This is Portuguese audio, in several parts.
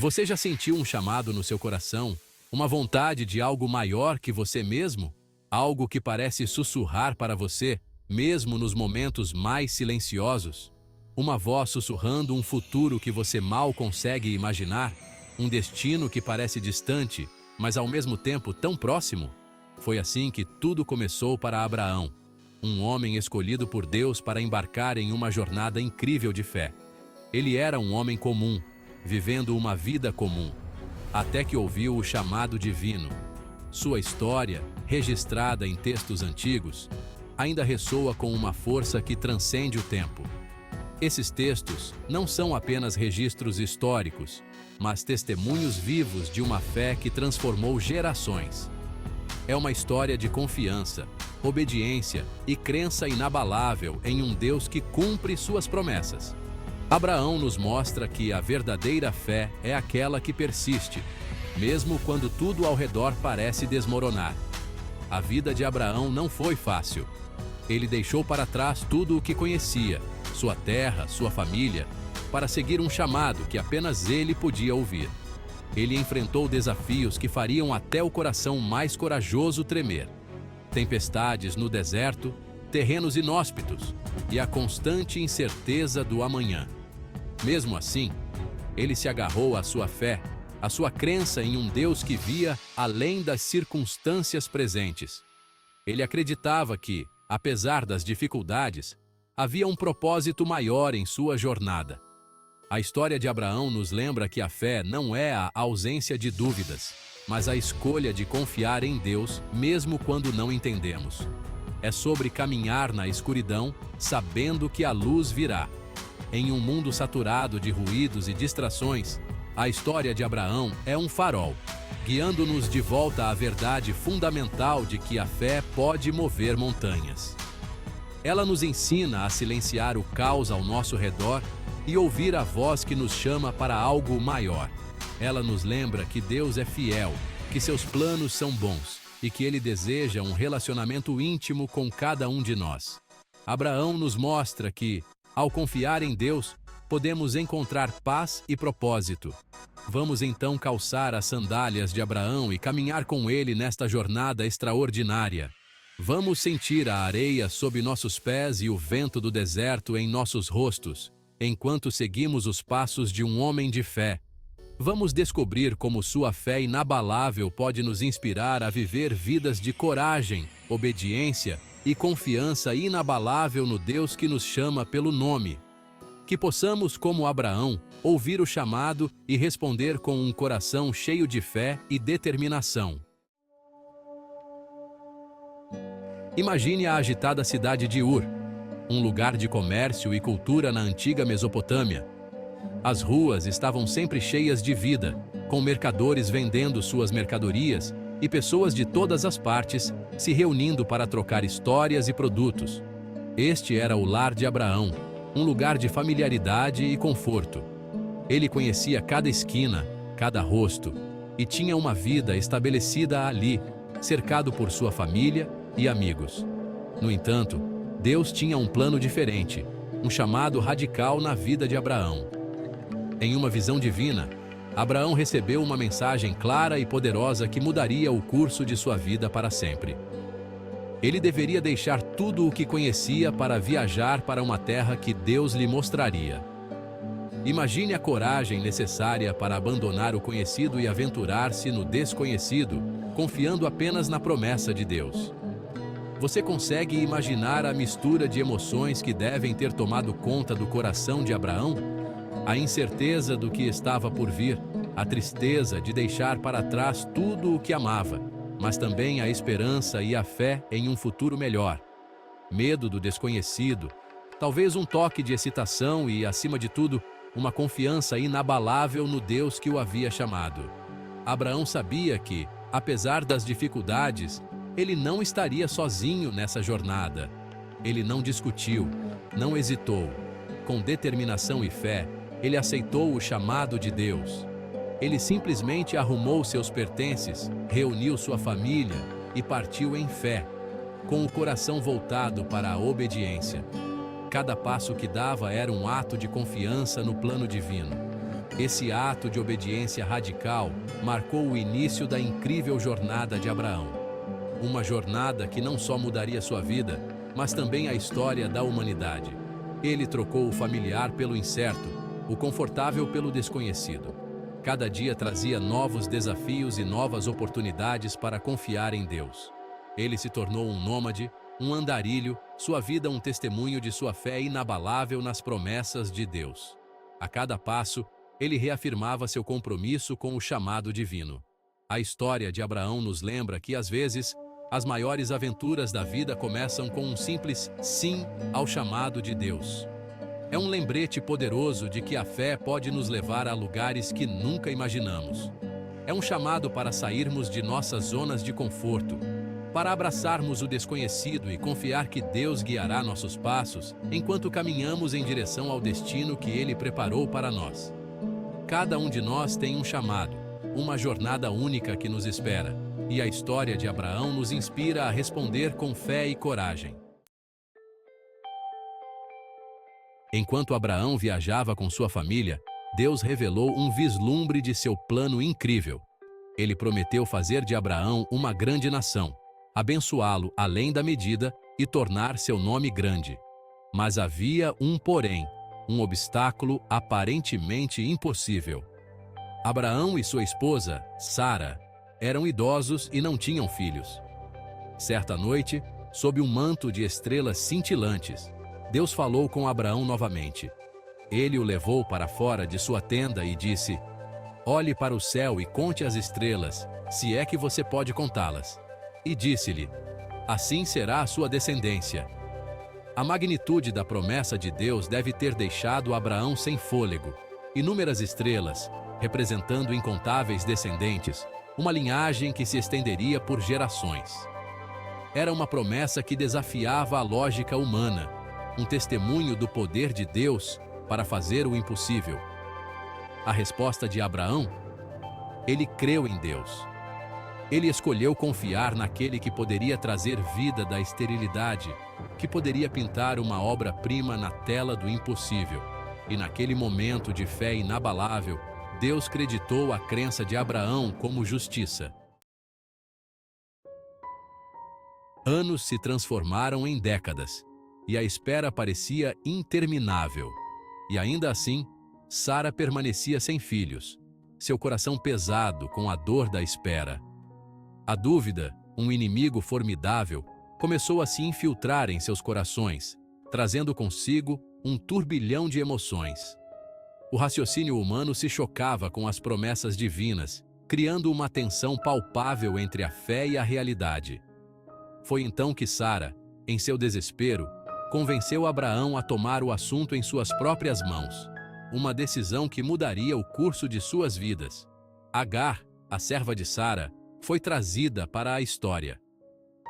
Você já sentiu um chamado no seu coração, uma vontade de algo maior que você mesmo? Algo que parece sussurrar para você, mesmo nos momentos mais silenciosos? Uma voz sussurrando um futuro que você mal consegue imaginar? Um destino que parece distante, mas ao mesmo tempo tão próximo? Foi assim que tudo começou para Abraão, um homem escolhido por Deus para embarcar em uma jornada incrível de fé. Ele era um homem comum, vivendo uma vida comum, até que ouviu o chamado divino. Sua história, registrada em textos antigos, ainda ressoa com uma força que transcende o tempo. Esses textos não são apenas registros históricos, mas testemunhos vivos de uma fé que transformou gerações. É uma história de confiança, obediência e crença inabalável em um Deus que cumpre suas promessas. Abraão nos mostra que a verdadeira fé é aquela que persiste, mesmo quando tudo ao redor parece desmoronar. A vida de Abraão não foi fácil. Ele deixou para trás tudo o que conhecia, sua terra, sua família, para seguir um chamado que apenas ele podia ouvir. Ele enfrentou desafios que fariam até o coração mais corajoso tremer. Tempestades no deserto, terrenos inóspitos e a constante incerteza do amanhã. Mesmo assim, ele se agarrou à sua fé, à sua crença em um Deus que via além das circunstâncias presentes. Ele acreditava que, apesar das dificuldades, havia um propósito maior em sua jornada. A história de Abraão nos lembra que a fé não é a ausência de dúvidas, mas a escolha de confiar em Deus mesmo quando não entendemos. É sobre caminhar na escuridão, sabendo que a luz virá. Em um mundo saturado de ruídos e distrações, a história de Abraão é um farol, guiando-nos de volta à verdade fundamental de que a fé pode mover montanhas. Ela nos ensina a silenciar o caos ao nosso redor e ouvir a voz que nos chama para algo maior. Ela nos lembra que Deus é fiel, que seus planos são bons e que Ele deseja um relacionamento íntimo com cada um de nós. Abraão nos mostra que, ao confiar em Deus, podemos encontrar paz e propósito. Vamos então calçar as sandálias de Abraão e caminhar com ele nesta jornada extraordinária. Vamos sentir a areia sob nossos pés e o vento do deserto em nossos rostos, enquanto seguimos os passos de um homem de fé. Vamos descobrir como sua fé inabalável pode nos inspirar a viver vidas de coragem, obediência e confiança inabalável no Deus que nos chama pelo nome. Que possamos, como Abraão, ouvir o chamado e responder com um coração cheio de fé e determinação. Imagine a agitada cidade de Ur, um lugar de comércio e cultura na antiga Mesopotâmia. As ruas estavam sempre cheias de vida, com mercadores vendendo suas mercadorias e pessoas de todas as partes se reunindo para trocar histórias e produtos. Este era o lar de Abraão, um lugar de familiaridade e conforto. Ele conhecia cada esquina, cada rosto, e tinha uma vida estabelecida ali, cercado por sua família e amigos. No entanto, Deus tinha um plano diferente, um chamado radical na vida de Abraão. Em uma visão divina, Abraão recebeu uma mensagem clara e poderosa que mudaria o curso de sua vida para sempre. Ele deveria deixar tudo o que conhecia para viajar para uma terra que Deus lhe mostraria. Imagine a coragem necessária para abandonar o conhecido e aventurar-se no desconhecido, confiando apenas na promessa de Deus. Você consegue imaginar a mistura de emoções que devem ter tomado conta do coração de Abraão? A incerteza do que estava por vir, a tristeza de deixar para trás tudo o que amava, mas também a esperança e a fé em um futuro melhor. Medo do desconhecido, talvez um toque de excitação e, acima de tudo, uma confiança inabalável no Deus que o havia chamado. Abraão sabia que, apesar das dificuldades, ele não estaria sozinho nessa jornada. Ele não discutiu, não hesitou. Com determinação e fé, ele aceitou o chamado de Deus. Ele simplesmente arrumou seus pertences, reuniu sua família e partiu em fé, com o coração voltado para a obediência. Cada passo que dava era um ato de confiança no plano divino. Esse ato de obediência radical marcou o início da incrível jornada de Abraão. Uma jornada que não só mudaria sua vida, mas também a história da humanidade. Ele trocou o familiar pelo incerto, o confortável pelo desconhecido. Cada dia trazia novos desafios e novas oportunidades para confiar em Deus. Ele se tornou um nômade, um andarilho, sua vida um testemunho de sua fé inabalável nas promessas de Deus. A cada passo, ele reafirmava seu compromisso com o chamado divino. A história de Abraão nos lembra que, às vezes, as maiores aventuras da vida começam com um simples sim ao chamado de Deus. É um lembrete poderoso de que a fé pode nos levar a lugares que nunca imaginamos. É um chamado para sairmos de nossas zonas de conforto, para abraçarmos o desconhecido e confiar que Deus guiará nossos passos enquanto caminhamos em direção ao destino que Ele preparou para nós. Cada um de nós tem um chamado, uma jornada única que nos espera, e a história de Abraão nos inspira a responder com fé e coragem. Enquanto Abraão viajava com sua família, Deus revelou um vislumbre de seu plano incrível. Ele prometeu fazer de Abraão uma grande nação, abençoá-lo além da medida e tornar seu nome grande. Mas havia um porém, um obstáculo aparentemente impossível. Abraão e sua esposa, Sara, eram idosos e não tinham filhos. Certa noite, sob um manto de estrelas cintilantes, Deus falou com Abraão novamente. Ele o levou para fora de sua tenda e disse: "Olhe para o céu e conte as estrelas, se é que você pode contá-las." E disse-lhe: "Assim será a sua descendência." A magnitude da promessa de Deus deve ter deixado Abraão sem fôlego. Inúmeras estrelas, representando incontáveis descendentes, uma linhagem que se estenderia por gerações. Era uma promessa que desafiava a lógica humana, um testemunho do poder de Deus para fazer o impossível. A resposta de Abraão? Ele creu em Deus. Ele escolheu confiar naquele que poderia trazer vida da esterilidade, que poderia pintar uma obra-prima na tela do impossível. E naquele momento de fé inabalável, Deus creditou a crença de Abraão como justiça. Anos se transformaram em décadas, e a espera parecia interminável. E ainda assim, Sara permanecia sem filhos, seu coração pesado com a dor da espera. A dúvida, um inimigo formidável, começou a se infiltrar em seus corações, trazendo consigo um turbilhão de emoções. O raciocínio humano se chocava com as promessas divinas, criando uma tensão palpável entre a fé e a realidade. Foi então que Sara, em seu desespero, convenceu Abraão a tomar o assunto em suas próprias mãos, uma decisão que mudaria o curso de suas vidas. Agar, a serva de Sara, foi trazida para a história.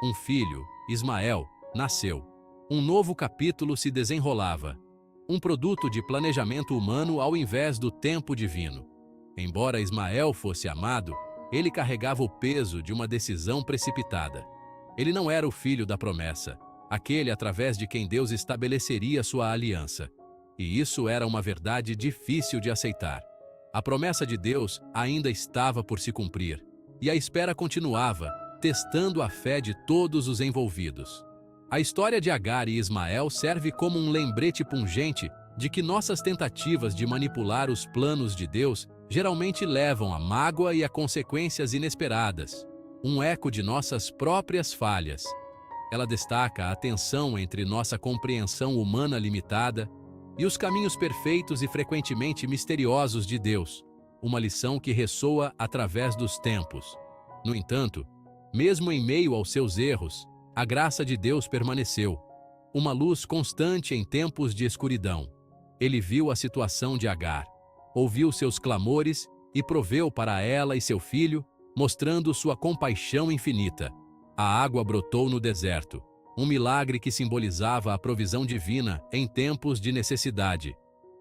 Um filho, Ismael, nasceu. Um novo capítulo se desenrolava, um produto de planejamento humano ao invés do tempo divino. Embora Ismael fosse amado, ele carregava o peso de uma decisão precipitada. Ele não era o filho da promessa, aquele através de quem Deus estabeleceria sua aliança. E isso era uma verdade difícil de aceitar. A promessa de Deus ainda estava por se cumprir, e a espera continuava, testando a fé de todos os envolvidos. A história de Agar e Ismael serve como um lembrete pungente de que nossas tentativas de manipular os planos de Deus geralmente levam à mágoa e a consequências inesperadas, um eco de nossas próprias falhas. Ela destaca a tensão entre nossa compreensão humana limitada e os caminhos perfeitos e frequentemente misteriosos de Deus, uma lição que ressoa através dos tempos. No entanto, mesmo em meio aos seus erros, a graça de Deus permaneceu, uma luz constante em tempos de escuridão. Ele viu a situação de Agar, ouviu seus clamores e proveu para ela e seu filho, mostrando sua compaixão infinita. A água brotou no deserto, um milagre que simbolizava a provisão divina em tempos de necessidade.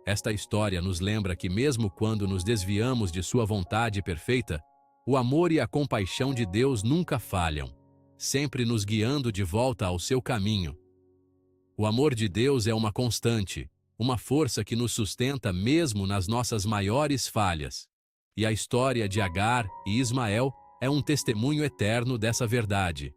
Esta história nos lembra que mesmo quando nos desviamos de sua vontade perfeita, o amor e a compaixão de Deus nunca falham, sempre nos guiando de volta ao seu caminho. O amor de Deus é uma constante, uma força que nos sustenta mesmo nas nossas maiores falhas. E a história de Agar e Ismael é um testemunho eterno dessa verdade.